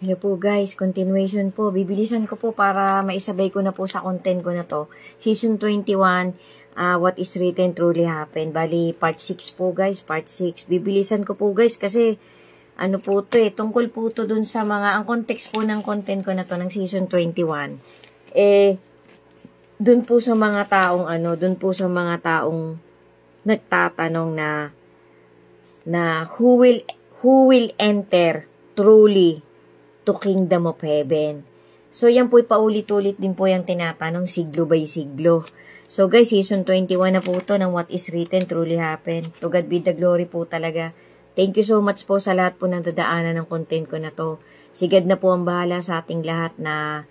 Hello po guys, continuation po. Bibilisan ko po para maisabay ko na po sa content ko na to. Season 21, What is Written Truly Happened. Bali, part 6 po guys, part 6. Bibilisan ko po guys kasi ano po to tungkol po to dun sa mga, ang context po ng content ko na to ng season 21. Dun po sa mga taong dun po sa mga taong nagtatanong na who will enter truly to Kingdom of Heaven. So, yan po paulit-ulit din po yung tinatanong siglo by siglo. So, guys, season 21 na po to ng What is Written Truly Happened. To God be the glory po talaga. Thank you so much po sa lahat po ng dadaanan ng content ko na to. Si God na po ang bahala sa ating lahat na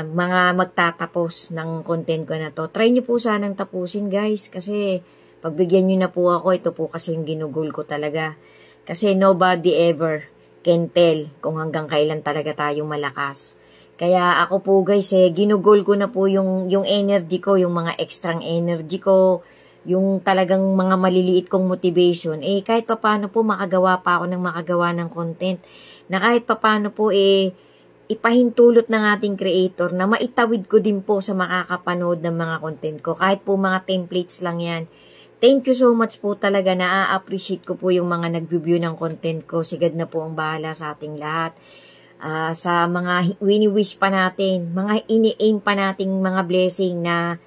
mga magtatapos ng content ko na to. Try nyo po sanang tapusin, guys. Kasi, pagbigyan nyo na po ako, ito po kasi yung ginugol ko talaga. Kasi nobody ever can tell kung hanggang kailan talaga tayong malakas. Kaya ako po guys, ginugol ko na po yung energy ko, yung mga extrang energy ko, yung talagang mga maliliit kong motivation. Kahit papaano po makagawa pa ako ng makagawa ng content. Na kahit papaano po ipahintulot ng ating creator na maitawid ko din po sa makakapanood ng mga content ko. Kahit po mga templates lang yan. Thank you so much po talaga, na-appreciate ko po yung mga nag-review ng content ko. Sigad na po ang bahala sa ating lahat. Sa mga wini-wish pa natin, mga ini-aim pa nating mga blessing na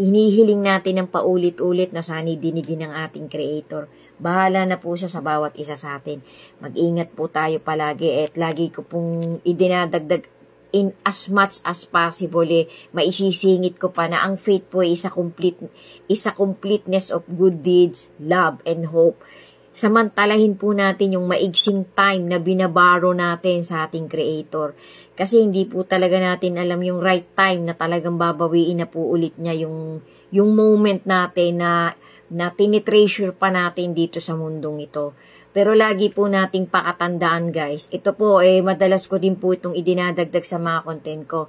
hinihiling natin ng paulit-ulit na sana dinigin ng ating creator. Bahala na po siya sa bawat isa sa atin. Mag-ingat po tayo palagi at lagi ko pong idinadagdag in as much as possible, maisisingit ko pa na ang faith po is a completeness of good deeds, love, and hope. Samantalahin po natin yung maigsing time na binabaro natin sa ating creator. Kasi hindi po talaga natin alam yung right time na talagang babawiin na po ulit niya yung moment natin na tinitreasure pa natin dito sa mundong ito. Pero lagi po nating pakatandaan guys, ito po madalas ko din po itong idinadagdag sa mga content ko,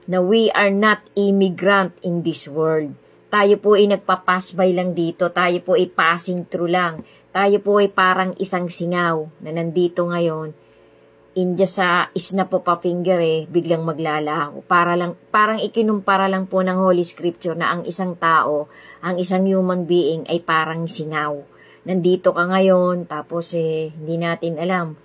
na we are not immigrant in this world. Tayo po nagpa-pass by lang dito, tayo po passing through lang. Tayo po parang isang singaw na nandito ngayon, sa snap of a finger biglang maglalaho. Parang ikinumpara lang po ng Holy Scripture na ang isang tao, ang isang human being ay parang singaw. Nandito ka ngayon, tapos hindi natin alam.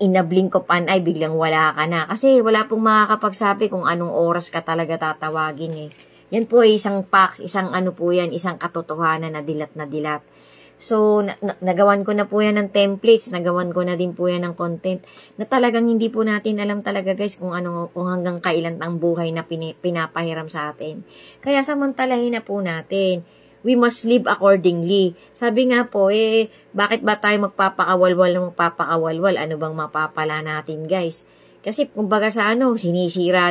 Inabling ko pan ay biglang wala ka na. Kasi wala pong makakapagsabi kung anong oras ka talaga tatawagin Yan po isang facts, isang po yan, isang katotohanan na dilat na dilat. So, nagawan ko na po yan ng templates, nagawan ko na din po yan ng content, na talagang hindi po natin alam talaga guys kung hanggang kailan ang buhay na pinapahiram sa atin. Kaya samantalahin na po natin. We must live accordingly. Sabi nga po, bakit ba tayo magpapakawalwal? Ano bang mapapala natin, guys? Kasi, kumbaga sa sinisira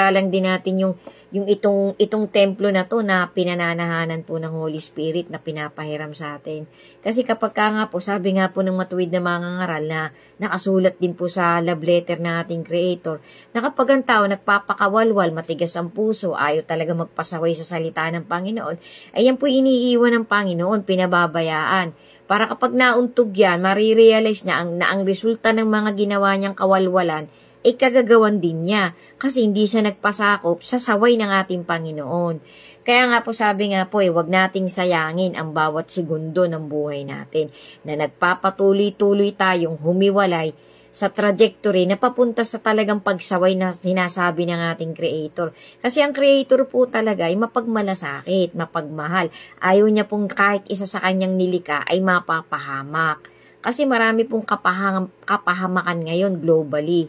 lang din natin yung itong templo na to na pinananahanan po ng Holy Spirit na pinapahiram sa atin. Kasi kapag nga po, sabi nga po ng matuwid na mga ngaral na nakasulat din po sa love letter na ating Creator, na kapag ang tao nagpapakawalwal, matigas ang puso, ayaw talaga magpasaway sa salita ng Panginoon, ay yan po iniiwan ng Panginoon, pinababayaan. Para kapag nauntog yan, marirealize niya na ang resulta ng mga ginawa niyang kawalwalan, kagagawan din niya. Kasi hindi siya nagpasakop sa saway ng ating Panginoon. Kaya nga po sabi nga po wag nating sayangin ang bawat segundo ng buhay natin. Na nagpapatuloy-tuloy tayong humiwalay sa trajectory na papunta sa talagang pagsaway na sinasabi ng ating Creator. Kasi ang Creator po talaga ay mapagmalasakit, mapagmahal. Ayaw niya pong kahit isa sa kanyang nilika ay mapapahamak. Kasi marami pong kapahamakan ngayon globally.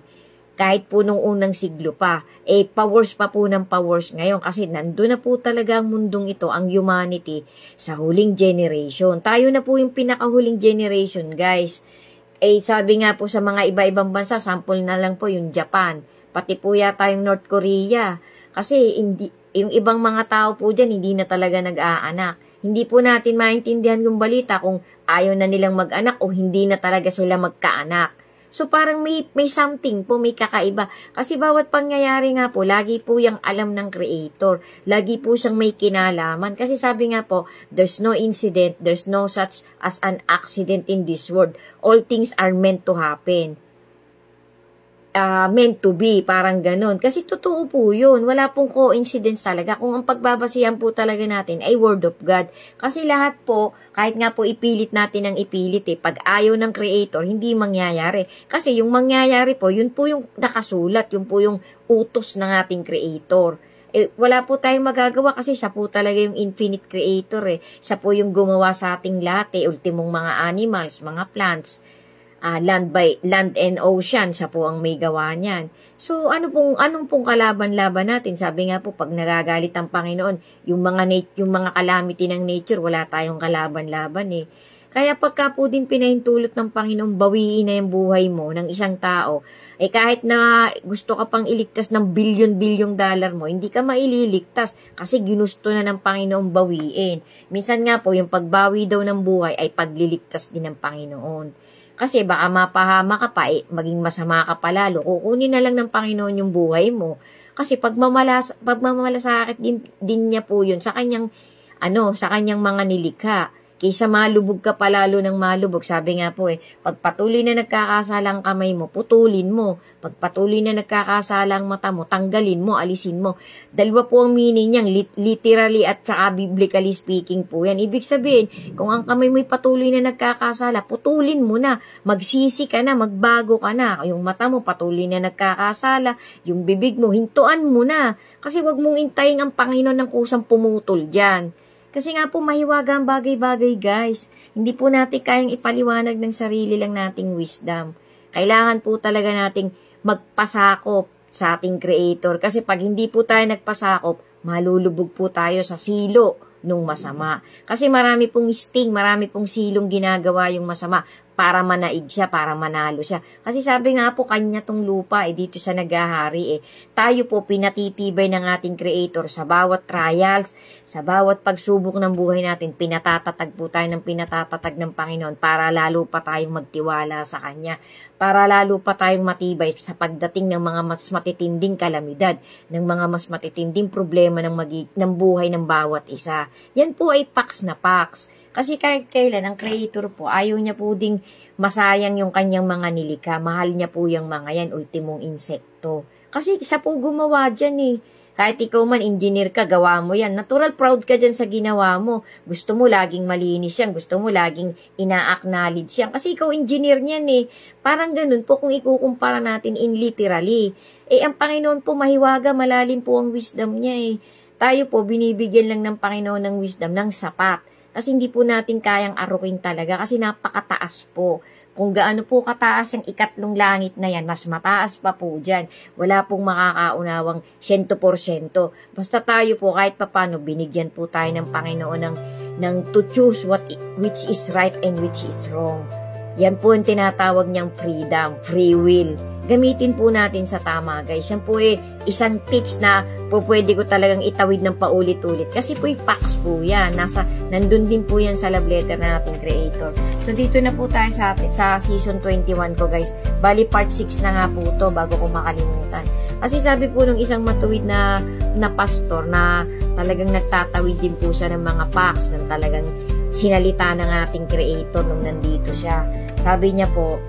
Kahit po nung unang siglo pa, powers pa po ng powers ngayon kasi nandun na po talaga ang mundong ito, ang humanity, sa huling generation. Tayo na po yung pinakahuling generation, guys. Sabi nga po sa mga iba-ibang bansa, sample na lang po yung Japan, pati po yata yung North Korea. Kasi yung ibang mga tao po dyan, hindi na talaga nag-aanak. Hindi po natin maintindihan yung balita kung ayaw na nilang mag-anak o hindi na talaga sila magkaanak. So parang may something po, may kakaiba. Kasi bawat pangyayari nga po, lagi po yung alam ng Creator. Lagi po siyang may kinalaman. Kasi sabi nga po, there's no incident, there's no such as an accident in this world. All things are meant to happen. meant to be, parang ganun. Kasi totoo po yun. Wala pong coincidence talaga. Kung ang pagbabasihan po talaga natin ay Word of God. Kasi lahat po, kahit nga po ipilit natin ang ipilit pag ayaw ng Creator, hindi mangyayari. Kasi yung mangyayari po, yun po yung nakasulat, yun po yung utos ng ating Creator. Wala po tayong magagawa kasi siya po talaga yung infinite Creator Siya po yung gumawa sa ating lahat ultimong mga animals, mga plants, land and ocean, siya po ang may gawa niyan. So, anong pong kalaban-laban natin? Sabi nga po, pag nagagalit ang Panginoon, yung mga calamity ng nature, wala tayong kalaban-laban Kaya pagka po din pinahintulot ng Panginoon, bawiin na yung buhay mo ng isang tao, kahit na gusto ka pang iligtas ng bilyon-bilyong dollar mo, hindi ka maililigtas kasi ginusto na ng Panginoon bawiin. Minsan nga po, yung pagbawi daw ng buhay ay pagliligtas din ng Panginoon. Kasi baka mapahama ka pa, maging masama ka pa lalo. Kukunin na lang ng Panginoon yung buhay mo. Kasi pagmamalasakit din niya po yun sa kanyang, sa kanyang mga nilikha. Kaysa malubog ka pa lalo ng malubog. Sabi nga po pag patuloy na nagkakasala ang kamay mo, putulin mo. Pag patuloy na nagkakasala ang mata mo, tanggalin mo, alisin mo. Dalawa po ang meaning niyang, literally at saka biblically speaking po yan. Ibig sabihin, kung ang kamay mo'y patuloy na nagkakasala, putulin mo na. Magsisi ka na, magbago ka na. Yung mata mo patuloy na nagkakasala, yung bibig mo, hintuan mo na. Kasi wag mong intayin ang Panginoon ng kusang pumutol dyan. Kasi nga po, mahiwaga ang bagay-bagay, guys. Hindi po natin kayang ipaliwanag ng sarili lang nating wisdom. Kailangan po talaga nating magpasakop sa ating Creator. Kasi pag hindi po tayo nagpasakop, malulubog po tayo sa silo nung masama. Kasi marami pong sting, marami pong silong ginagawa yung masama para manaig siya, para manalo siya. Kasi sabi nga po, kanya tong lupa, dito siya naghahari Tayo po, pinatitibay ng ating Creator sa bawat trials, sa bawat pagsubok ng buhay natin, pinatatatag po tayo ng pinatatatag ng Panginoon para lalo pa tayong magtiwala sa Kanya, para lalo pa tayong matibay sa pagdating ng mga mas matitinding kalamidad, ng mga mas matitinding problema ng buhay ng bawat isa. Yan po ay paks na paks. Kasi kahit kailan, ang Creator po, ayaw niya po ding masayang yung kanyang mga nilikha. Mahal niya po yung mga yan, ultimong insekto. Kasi siya po gumawa dyan Kahit ikaw man, engineer ka, gawa mo yan. Natural proud ka dyan sa ginawa mo. Gusto mo laging malinis yan. Gusto mo laging ina-acknowledge yan. Kasi ikaw engineer niyan Parang ganun po kung ikukumpara natin in literally. Ang Panginoon po, mahiwaga, malalim po ang wisdom niya Tayo po, binibigyan lang ng Panginoon ng wisdom, ng sapat. Kasi hindi po natin kayang arukin talaga kasi napakataas po. Kung gaano po kataas ang ikatlong langit na yan, mas mataas pa po dyan. Wala pong makakaunawang 100%. Basta tayo po kahit papano, binigyan po tayo ng Panginoon ng to choose which is right and which is wrong. Yan po ang tinatawag niyang freedom, free will. Gamitin po natin sa tama, guys. Yan po isang tips na po pwede ko talagang itawid ng paulit-ulit. Kasi po facts po yan. Nandun din po yan sa love letter na ating Creator. So, dito na po tayo sa season 21 ko, guys. Bali, part 6 na nga po to bago ko makalimutan. Kasi sabi po ng isang matuwid na pastor na talagang nagtatawid din po siya ng mga facts na talagang sinalita ng ating Creator nung nandito siya. Sabi niya po,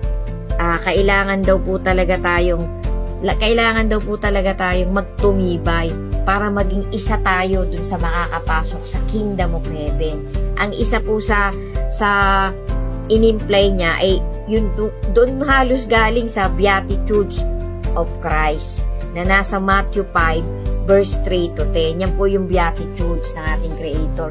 kailangan daw po talaga tayong magtumibay para maging isa tayo dun sa makakapasok sa Kingdom of Heaven. Ang isa po sa in-imply niya ay yun doon halos galing sa Beatitudes of Christ na nasa Matthew 5 verse 3 to 10. Yan po yung Beatitudes ng ating Creator.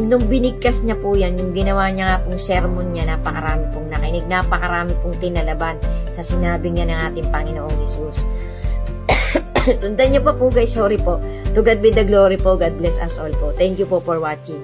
Nung binigkas niya po yan, yung ginawa niya nga pong sermon niya, napakarami pong nakinig, napakarami pong tinalaban sa sinabi niya ng ating Panginoong Jesus. Tundan niyo pa po guys, sorry po. To God be the glory po. God bless us all po. Thank you po for watching.